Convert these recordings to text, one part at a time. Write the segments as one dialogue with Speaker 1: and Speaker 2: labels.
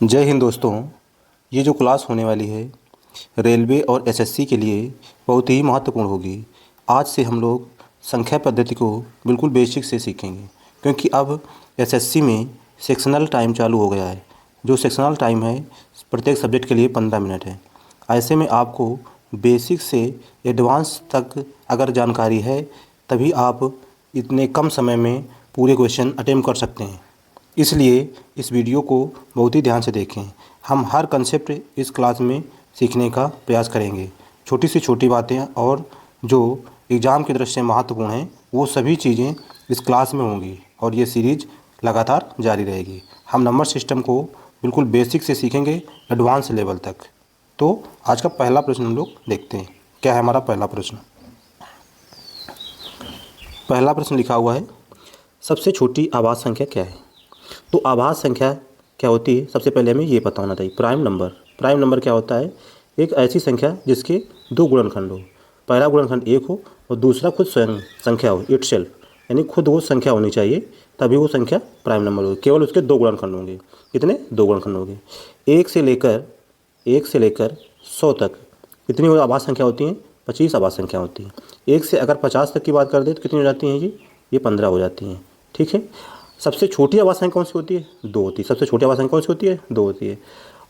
Speaker 1: जय हिंद दोस्तों। ये जो क्लास होने वाली है रेलवे और एसएससी के लिए बहुत ही महत्वपूर्ण होगी। आज से हम लोग संख्या पद्धति को बिल्कुल बेसिक से सीखेंगे, क्योंकि अब एसएससी में सेक्शनल टाइम चालू हो गया है। जो सेक्शनल टाइम है प्रत्येक सब्जेक्ट के लिए 15 मिनट है। ऐसे में आपको बेसिक से एडवांस तक अगर जानकारी है तभी आप इतने कम समय में पूरे क्वेश्चन अटेम्प्ट कर सकते हैं। इसलिए इस वीडियो को बहुत ही ध्यान से देखें। हम हर कंसेप्ट इस क्लास में सीखने का प्रयास करेंगे। छोटी से छोटी बातें और जो एग्ज़ाम की दृष्टि से महत्वपूर्ण हैं वो सभी चीज़ें इस क्लास में होंगी और ये सीरीज लगातार जारी रहेगी। हम नंबर सिस्टम को बिल्कुल बेसिक से सीखेंगे एडवांस लेवल तक। तो आज का पहला प्रश्न हम लोग देखते हैं। क्या है हमारा पहला प्रश्न? पहला प्रश्न लिखा हुआ है, सबसे छोटी आवाज़ संख्या क्या है? तो आभाज्य संख्या क्या होती है, सबसे पहले हमें ये पता होना चाहिए। प्राइम नंबर क्या होता है? एक ऐसी संख्या जिसके दो गुणनखंड हो। पहला गुणनखंड 1 हो और दूसरा खुद स्वयं संख्या हो, इटसेल्फ, यानी खुद वो संख्या होनी चाहिए, तभी वो संख्या प्राइम नंबर होगी। केवल उसके दो गुणनखंड होंगे। कितने? दो गुणनखंड होंगे। 1 से लेकर 100 तक कितनी आभाज्य संख्या होती हैं? 25 आभाज्य संख्या होती हैं। 1 से अगर 50 तक की बात कर दे तो कितनी हो जाती हैं जी? ये 15 हो जाती हैं। ठीक है। सबसे छोटी आवाज़ संख्या कौन सी होती है? 2 होती है। सबसे छोटी आवाज़ संख्या कौन सी होती है? 2 होती है।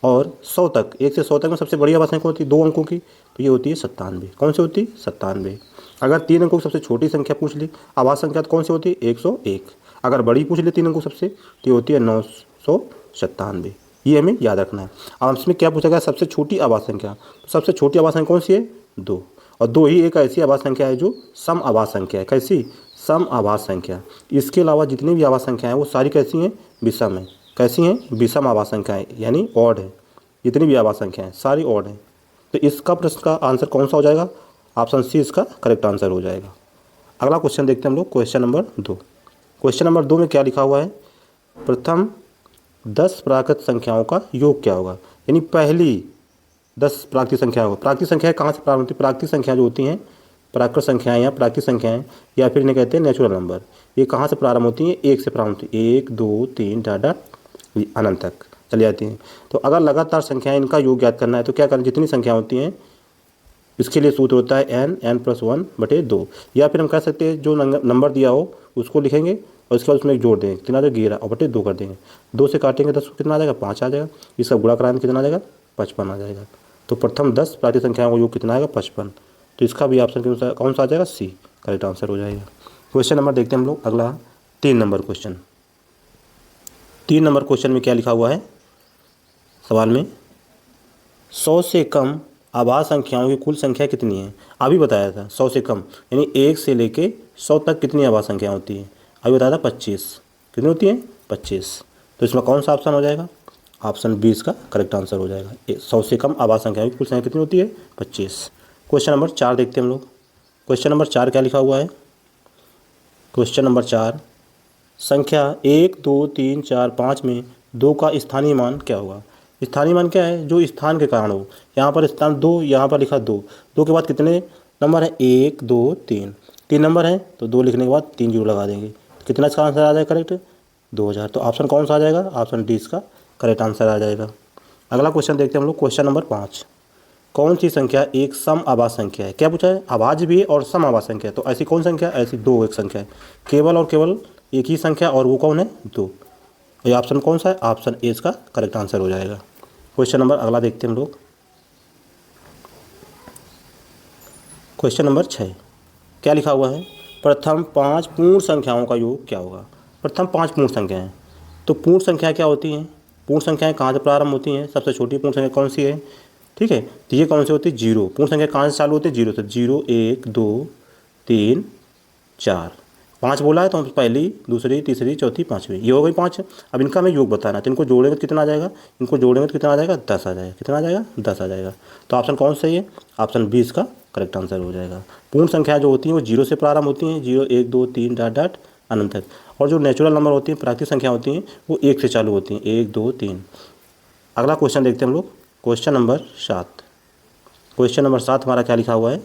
Speaker 1: और 100 तक, 1 से 100 तक में सबसे बड़ी आवाज़ संख्या होती है 2 अंकों की, तो ये होती है 97। कौन सी होती है? 97। अगर 3 अंकों की सबसे छोटी संख्या पूछ ली आवाज़ संख्या तो कौन सी होती है? 101। अगर बड़ी पूछ ली 3 अंकों सबसे तो ये होती है 997। ये हमें याद रखना है। अब इसमें क्या पूछा गया? सबसे छोटी आवाज़ संख्या। सबसे छोटी आवाज़ संख्या कौन सी है? 2। और 2 ही एक ऐसी आवाज़ संख्या है जो सम आवाज़ संख्या है। कैसी? सम आवाज़ संख्या। इसके अलावा जितनी भी आवाज़ संख्या हैं वो सारी कैसी हैं? विषम हैं। कैसी हैं? विषम आवाज़ संख्याएं, यानी ऑड है। जितनी भी आवाज़ संख्या हैं सारी ऑड हैं। तो इसका प्रश्न का आंसर कौन सा हो जाएगा? ऑप्शन सी इसका करेक्ट आंसर हो जाएगा। अगला क्वेश्चन देखते हैं हम लोग, क्वेश्चन नंबर 2। क्वेश्चन नंबर 2 में क्या लिखा हुआ है? प्रथम 10 प्राकृत संख्याओं का योग क्या होगा? यानी पहली 10 प्राकृतिक संख्या होगा। प्राकृतिक संख्याएं कहाँ से प्रारंभ होती है? प्राकृतिक संख्या जो होती हैं, प्राकृत संख्याएं या प्राकृतिक संख्याएं या फिर इन्हें कहते हैं नेचुरल नंबर, ये कहाँ से प्रारंभ होती हैं? 1 से प्रारंभ होती है। 1 2 3 डाटा अनंत तक चली जाती हैं। तो अगर लगातार संख्याएं इनका योग ज्ञात करना है तो क्या करें? जितनी संख्या होती हैं इसके लिए सूत्र होता है n+1/2। या फिर हम कह सकते हैं जो नंबर दिया हो उसको लिखेंगे और उसके बाद उसमें एक जोड़ देंगे, कितना आ जाएगा? 11 और बटे 2 कर देंगे। 2 से काटेंगे 10 को कितना आ जाएगा? 5 आ जाएगा। इसका गुणा कराएंगे कितना आ जाएगा? 55 आ जाएगा। तो प्रथम 10 प्राकृतिक संख्याओं का योग कितना आएगा? 55। तो इसका भी ऑप्शन के अनुसार कौन सा आ जाएगा? सी करेक्ट आंसर हो जाएगा। क्वेश्चन नंबर देखते हैं हम लोग अगला 3 नंबर क्वेश्चन। 3 नंबर क्वेश्चन में क्या लिखा हुआ है सवाल में? 100 से कम आभाज्य संख्याओं की कुल संख्या कितनी है? अभी बताया था 100 से कम, यानी 1 से लेके 100 तक कितनी आभाज्य संख्या होती है? अभी बताया था 25। कितनी होती है? 25। तो इसमें कौन सा ऑप्शन हो जाएगा? ऑप्शन 20 का करेक्ट आंसर हो जाएगा। 100 से कम आभाज्य संख्याओं की कुल संख्या कितनी होती है? 25। क्वेश्चन नंबर 4 देखते हैं हम लोग। क्वेश्चन नंबर 4 क्या लिखा हुआ है? क्वेश्चन नंबर 4, संख्या 1 2 3 4 5 में 2 का स्थानीय मान क्या होगा? स्थानीय मान क्या है? जो स्थान के कारण हो। यहाँ पर स्थान 2, यहाँ पर लिखा 2। 2 के बाद कितने नंबर हैं? 1 2 3। 3 नंबर हैं तो 2 लिखने के बाद 3 जीरो लगा देंगे। कितना इसका आंसर आ जाएगा करेक्ट? 2000। तो ऑप्शन कौन सा आ जाएगा? ऑप्शन डी इसका करेक्ट आंसर आ जाएगा। अगला क्वेश्चन देखते हैं हम लोग, क्वेश्चन नंबर 5। कौन सी संख्या एक सम आभाज्य संख्या है? क्या पूछा है? अभाज्य भी है और सम आभाज्य संख्या है। तो ऐसी कौन संख्या? ऐसी 2 एक संख्या है, केवल और केवल एक ही संख्या, और वो कौन है? 2। ये ऑप्शन कौन सा है? ऑप्शन ए इसका करेक्ट आंसर हो जाएगा। क्वेश्चन नंबर अगला देखते हैं हम लोग, क्वेश्चन नंबर 6। क्या लिखा हुआ है? प्रथम 5 पूर्ण संख्याओं का योग क्या होगा? प्रथम 5 पूर्ण संख्याएं। तो पूर्ण संख्या क्या होती हैं? पूर्ण संख्याएं कहाँ से प्रारंभ होती हैं? सबसे छोटी पूर्ण संख्या कौन सी है? ठीक है, तो ये कौन सी होती है? 0। पूर्ण संख्या कहाँ से चालू होती है? 0 से। 0 1 2 3 4 5 बोला है तो हम पहली दूसरी तीसरी चौथी पाँचवीं, ये हो गई 5। अब इनका हमें योग बताना है तो इनको जोड़ेंगे तो कितना आ जाएगा? इनको जोड़ेंगे तो कितना आ जाएगा? 10 आ जाएगा। कितना आ जाएगा? 10 आ जाएगा। तो ऑप्शन कौन सही है? ऑप्शन 20 का करेक्ट आंसर हो जाएगा। पूर्ण संख्या जो होती हैं वो 0 से प्रारंभ होती हैं, 0 1 2 3 डाट डाट अनंत तक। और जो नेचुरल नंबर होती हैं, प्राकृतिक संख्या होती हैं, वो 1 से चालू होती हैं, 1 2 3। अगला क्वेश्चन देखते हैं हम लोग, क्वेश्चन नंबर 7। क्वेश्चन नंबर 7 हमारा क्या लिखा हुआ है?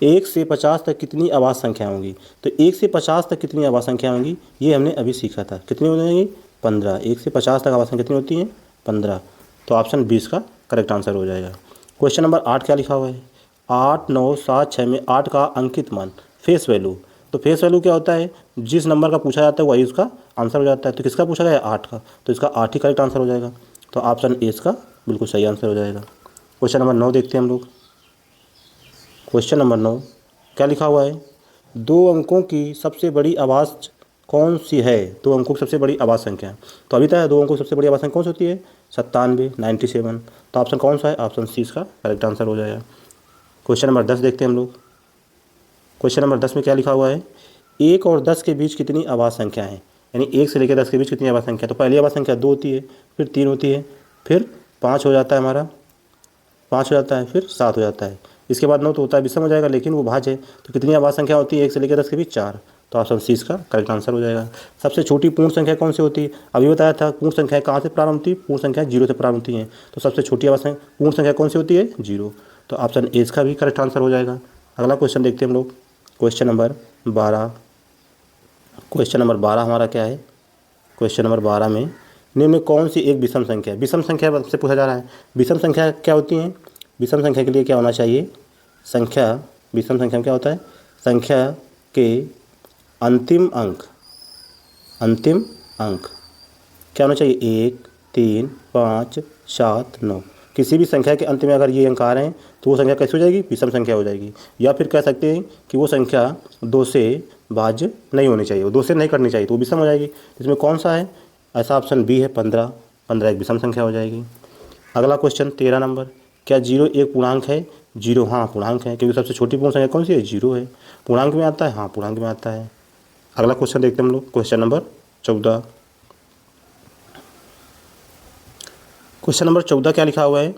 Speaker 1: 1 से 50 तक कितनी आभाज्य संख्या होंगी? तो 1 से 50 तक कितनी आभाज्य संख्या होंगी ये हमने अभी सीखा था। कितनी हो जाएंगी? 15। 1 से 50 तक आभाज्य संख्या कितनी होती हैं? 15। तो ऑप्शन 20 का करेक्ट आंसर हो जाएगा। क्वेश्चन नंबर 8 क्या लिखा हुआ है, 8 9 7 6 में 8 का अंकित मान फेस वैल्यू। तो फेस वैल्यू क्या होता है, जिस नंबर का पूछा जाता है वही उसका आंसर हो जाता है। तो किसका पूछा गया है, 8 का, तो इसका 8 ही करेक्ट आंसर हो जाएगा। तो ऑप्शन ए इसका बिल्कुल सही आंसर हो जाएगा। क्वेश्चन नंबर 9 देखते हैं हम लोग। क्वेश्चन नंबर 9 क्या लिखा हुआ है, 2 अंकों की सबसे बड़ी आवाज़ कौन सी है। 2 अंकों की सबसे बड़ी आवाज़ संख्या। तो अभी तक है 2 अंकों की सबसे बड़ी आवाज़ संख्या कौन सी होती है, 97 97। तो ऑप्शन कौन सा है, ऑप्शन सी इसका करेक्ट आंसर हो जाएगा। क्वेश्चन नंबर 10 देखते हैं हम लोग। क्वेश्चन नंबर 10 में क्या लिखा हुआ है, 1 और 10 के बीच कितनी आवाज़ संख्या है, यानी 1 से लेकर 10 के बीच कितनी आवाज़ संख्या। तो पहली आवाज़ संख्या 2 होती है, फिर 3 होती है, फिर 5 हो जाता है हमारा, 5 हो जाता है, फिर 7 हो जाता है। इसके बाद 9 तो होता है, विषम हो जाएगा, लेकिन वो भाज्य है। तो कितनी आवाज़ संख्या होती है 1 से लेकर 10 के बीच, 4। तो ऑप्शन सी इसका करेक्ट आंसर हो जाएगा। सबसे छोटी पूर्ण संख्या कौन सी होती है, अभी बताया था पूर्ण संख्या कहाँ से प्रारंभ होती है, पूर्ण संख्या 0 से प्रारंभ होती है। तो सबसे छोटी आवाज़ पूर्ण संख्या कौन सी होती है, 0। तो ऑप्शन ए इसका भी करेक्ट आंसर हो जाएगा। अगला क्वेश्चन देखते हैं हम लोग। Question number 12। क्वेश्चन नंबर 12 हमारा क्या है, क्वेश्चन नंबर 12 में निम्न में कौन सी एक विषम संख्या है। विषम संख्या से पूछा जा रहा है, विषम संख्या क्या होती है। विषम संख्या के लिए क्या होना चाहिए, संख्या, विषम संख्या में क्या होता है, संख्या के अंतिम अंक, अंतिम अंक क्या होना चाहिए, 1 3 5 7 9। किसी भी संख्या के अंत में अगर ये अंक आ रहे हैं तो वो संख्या कैसी हो जाएगी, विषम संख्या हो जाएगी। या फिर कह सकते हैं कि वो संख्या 2 से भाज्य नहीं होनी चाहिए, वो 2 से नहीं करनी चाहिए, तो वो विषम हो जाएगी। इसमें कौन सा है, ऐसा ऑप्शन बी है 15। 15 एक विषम संख्या हो जाएगी। अगला क्वेश्चन 13 नंबर, क्या 0 एक पूर्णांक है। 0 हाँ पूर्णांक है, क्योंकि सबसे छोटी पूर्ण संख्या कौन सी है, 0 है। पूर्णांक में आता है, हाँ पूर्णांक में आता है। अगला क्वेश्चन देखते हैं हम लोग, क्वेश्चन नंबर 14। क्वेश्चन नंबर 14 क्या लिखा हुआ है,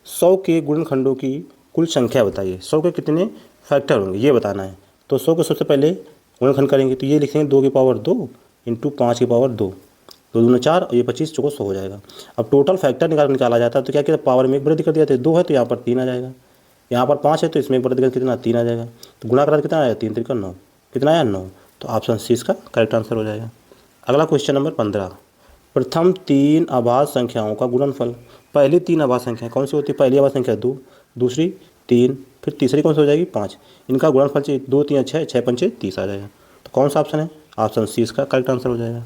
Speaker 1: 100 के गुणनखंडों की कुल संख्या बताइए। 100 के कितने फैक्टर होंगे ये बताना है। तो 100 को सबसे पहले गुणनखंड करेंगे तो ये लिखेंगे 2 की पावर 2 इंटू 5 की पावर 2, 2 दूनी 4 और ये 25 चौको 100 हो जाएगा। अब टोटल फैक्टर निकाला जाता है तो क्या किया, पावर में एक वृद्धि कर दिया था, 2 है तो यहाँ पर 3 आ जाएगा, यहाँ पर 5 है तो इसमें एक वृद्धि कर कितना 3 आ जाएगा। तो गुणा करा कितना आया, 3 3 का 9, कितना आया 9। तो ऑप्शन सी इसका करेक्ट आंसर हो जाएगा। अगला क्वेश्चन नंबर 15, प्रथम 3 आभाज्य संख्याओं का गुणनफल। पहली 3 आभाज्य संख्या कौन सी होती है, पहली आभाज्य संख्या 2, दूसरी 3, फिर तीसरी कौन सी हो जाएगी 5। इनका गुणनफल चाहिए 2 3 6, 6 5 30 आ जाएगा। तो कौन सा ऑप्शन है, ऑप्शन सी इसका करेक्ट आंसर हो जाएगा।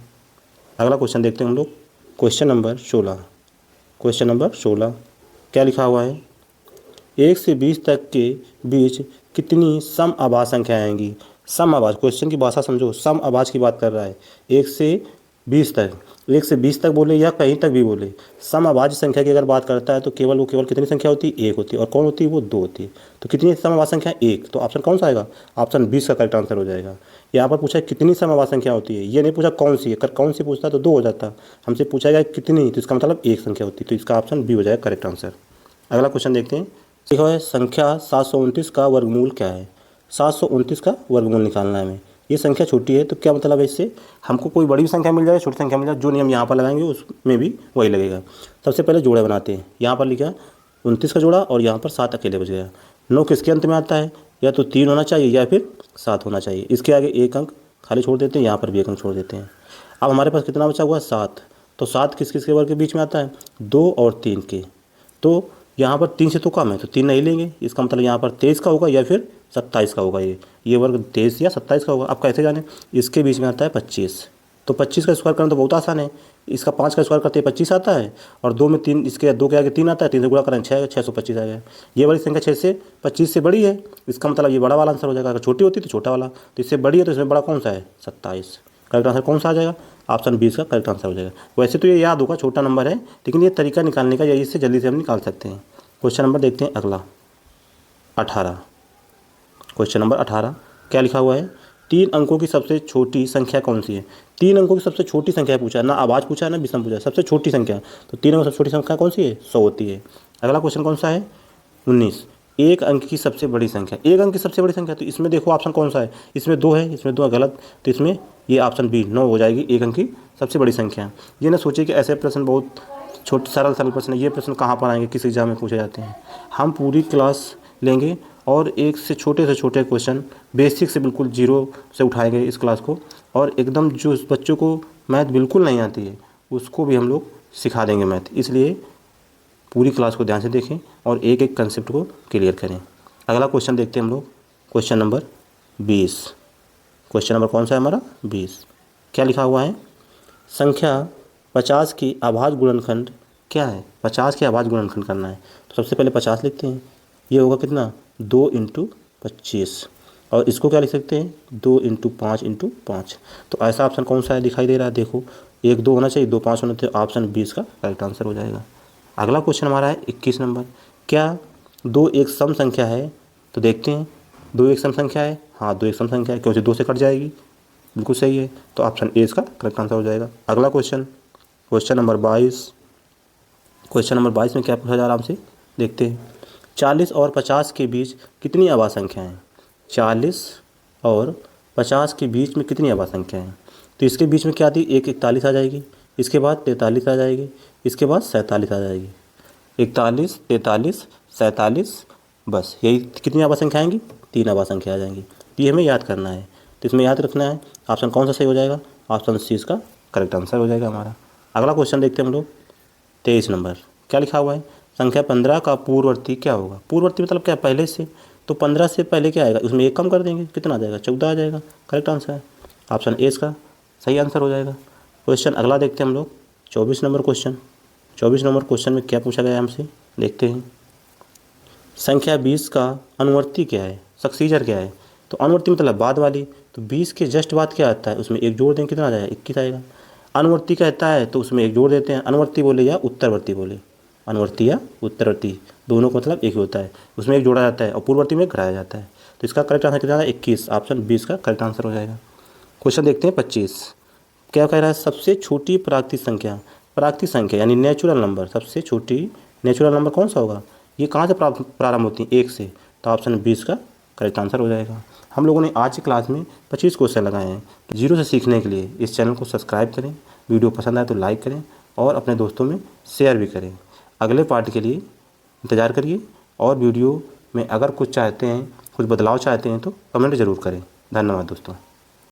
Speaker 1: अगला क्वेश्चन देखते हैं हम लोग, क्वेश्चन नंबर 16। क्वेश्चन नंबर 16 क्या लिखा हुआ है, 1 से 20 तक के बीच कितनी सम आभाज्य संख्याएँ आएंगी। सम आभाज्य, क्वेश्चन की भाषा समझो, सम आभाज्य की बात कर रहा है। 1 से 20 तक, 1 से 20 तक बोले या कहीं तक भी बोले, सम अभाज्य संख्या की अगर बात करता है तो केवल कितनी संख्या होती है, 1 होती है। और कौन होती है, वो 2 होती है। तो कितनी सम अभाज्य संख्या, 1। तो ऑप्शन कौन सा आएगा, ऑप्शन 20 का करेक्ट आंसर हो जाएगा। यहाँ पर पूछा है कितनी सम अभाज्य संख्या होती है, ये नहीं पूछा कौन सी है। अगर कौन सी पूछता तो 2 हो जाता, हमसे पूछा गया कितनी, तो इसका मतलब 1 संख्या होती है। तो इसका ऑप्शन बी हो जाएगा करेक्ट आंसर। अगला क्वेश्चन देखते हैं, लिखा है संख्या 729 का वर्गमूल क्या है। 729 का वर्गमूल निकालना है हमें। ये संख्या छोटी है तो क्या मतलब है, इससे हमको कोई बड़ी संख्या मिल जाए, छोटी संख्या मिल जाए, जो नियम यहाँ पर लगाएंगे उसमें भी वही लगेगा। सबसे पहले जोड़े बनाते हैं। यहाँ पर लिखा 29 का जोड़ा और यहाँ पर 7 अकेले बच गया। 9 किसके अंत में आता है, या तो 3 होना चाहिए या फिर 7 होना चाहिए। इसके आगे एक अंक खाली छोड़ देते हैं, यहाँ पर भी एक अंक छोड़ देते हैं। अब हमारे पास कितना बचा हुआ है, 7। तो 7 किस किस के वर्ग के बीच में आता है, 2 और 3 के। तो यहाँ पर 3 से तो कम है तो 3 नहीं लेंगे। इसका मतलब यहाँ पर 23 का होगा या फिर 27 का होगा। ये वर्ग 23 या 27 का होगा। अब कैसे जाने, इसके बीच में आता है 25। तो 25 का स्क्वायर करना तो बहुत आसान है। इसका 5 का स्क्वायर करते हैं 25 आता है, और 2 में 3, इसके 2 के आगे 3 आता है, 3 से गुणा करें 6, 625 आ गया। ये वाली संख्या 6 से 25 से बड़ी है, इसका मतलब ये बड़ा वाला आंसर हो जाएगा। अगर छोटी होती तो छोटा वाला, तो इससे बड़ी है तो इसमें बड़ा कौन सा है, 27। करेक्ट आंसर कौन सा आ जाएगा, ऑप्शन 20 का करेक्ट आंसर हो जाएगा। वैसे तो ये याद होगा, छोटा नंबर है, लेकिन ये तरीका निकालने का, यही इससे जल्दी से हम निकाल सकते हैं। क्वेश्चन नंबर देखते हैं अगला 18। क्वेश्चन नंबर 18 क्या लिखा हुआ है, 3 अंकों की सबसे छोटी संख्या कौन सी है। 3 अंकों की सबसे छोटी संख्या पूछा है, ना आवाज़ पूछा है ना विषम पूछा है, सबसे छोटी संख्या। तो 3 अंकों की सबसे छोटी संख्या कौन सी है, 100 होती है। अगला क्वेश्चन कौन सा है, 19, 1 अंक की सबसे बड़ी संख्या। 1 अंक की सबसे बड़ी संख्या, तो इसमें देखो ऑप्शन कौन सा है, इसमें 2 है, इसमें 2 गलत, तो इसमें ये ऑप्शन बी 9 हो जाएगी, 1 अंक की सबसे बड़ी संख्या। ये ना सोचिए कि ऐसे प्रश्न बहुत छोटे सरल प्रश्न है, ये प्रश्न कहाँ पर आएंगे, किस एग्जाम में पूछे जाते हैं। हम पूरी क्लास लेंगे और एक से छोटे क्वेश्चन बेसिक से बिल्कुल 0 से उठाएंगे इस क्लास को, और एकदम जो बच्चों को मैथ बिल्कुल नहीं आती है उसको भी हम लोग सिखा देंगे मैथ, इसलिए पूरी क्लास को ध्यान से देखें और एक एक कंसेप्ट को क्लियर करें। अगला क्वेश्चन देखते हैं हम लोग, क्वेश्चन नंबर 20। क्वेश्चन नंबर कौन सा है हमारा? 20। क्या लिखा हुआ है? संख्या 50 की आभाज्य गुणनखंड क्या है? 50 की आभाज्य गुणनखंड करना है, तो सबसे पहले 50 लिखते हैं। ये होगा कितना? 2 × 25। और इसको क्या लिख सकते हैं? 2 × 5 × 5। तो ऐसा ऑप्शन कौन सा है दिखाई दे रहा है? देखो, 1 2 होना चाहिए, 2 5 होना चाहिए। ऑप्शन 20 का करेक्ट आंसर हो जाएगा। अगला क्वेश्चन हमारा है 21 नंबर। क्या 2 एक सम संख्या है? तो देखते हैं, 2 एक सम संख्या है। हाँ, 2 एक सम संख्या है, क्योंकि 2 से कट जाएगी। बिल्कुल सही है, तो ऑप्शन ए इसका करेक्ट आंसर हो जाएगा। अगला question, question number 22। Question number 22 में क्या पूछा जा रहा है हमसे? देखते हैं। 40 और 50 के बीच कितनी आभाज्य संख्या है? 40 और 50 के बीच में कितनी आभाज्य संख्या है? तो इसके बीच में क्या आती है? 41 आ जाएगी, इसके बाद 43 आ जाएगी, इसके बाद 47 आ जाएगी। 41 43 47, बस यही कितनी आभाज्य संख्या आएंगी? 3 आभाज्य संख्या आ जाएंगी। तो ये हमें याद करना है, तो इसमें याद रखना है ऑप्शन कौन सा सही हो जाएगा? ऑप्शन सी इसका करेक्ट आंसर हो जाएगा हमारा। अगला क्वेश्चन देखते हैं हम लोग, 23 नंबर। क्या लिखा हुआ है? संख्या 15 का पूर्ववर्ती क्या होगा? पूर्ववर्ती मतलब क्या? पहले से। तो 15 से पहले क्या आएगा? उसमें एक कम कर देंगे, कितना आ जाएगा? 14 आ जाएगा। करेक्ट आंसर है, ऑप्शन ए इसका सही आंसर हो जाएगा। क्वेश्चन अगला देखते हैं हम लोग, 24 नंबर क्वेश्चन। 24 नंबर क्वेश्चन में क्या पूछा गया है हमसे? देखते हैं। संख्या 20 का अनुवर्ती क्या है? सक्सीजर क्या है? तो अनुवर्ती मतलब बाद वाली, तो 20 के जस्ट बाद क्या आता है? उसमें एक जोड़ दें, कितना आ जाएगा? 21 आएगा। अनुवर्ती कहता है तो उसमें एक जोड़ देते हैं। अनुवर्ती बोले या उत्तरवर्ती बोले, अनुवर्ती या उत्तरवर्ती दोनों का मतलब एक ही होता है। उसमें एक जोड़ा जाता है और पूर्ववर्ती में घटाया जाता है। तो इसका करेक्ट आंसर कितना है? 21। ऑप्शन 20 का करेक्ट आंसर हो जाएगा। क्वेश्चन देखते हैं 25। क्या कह रहा है? सबसे छोटी प्राकृतिक संख्या, प्राकृतिक संख्या यानी नेचुरल नंबर, सबसे छोटी नेचुरल नंबर कौन सा होगा? ये कहाँ से प्रारंभ होती है? 1 से। तो ऑप्शन 20 का करेक्ट आंसर हो जाएगा। हम लोगों ने आज की क्लास में 25 क्वेश्चन लगाए हैं। जीरो से सीखने के लिए इस चैनल को सब्सक्राइब करें, वीडियो पसंद आए तो लाइक करें और अपने दोस्तों में शेयर भी करें। अगले पार्ट के लिए इंतज़ार करिए, और वीडियो में अगर कुछ चाहते हैं, कुछ बदलाव चाहते हैं तो कमेंट ज़रूर करें। धन्यवाद दोस्तों।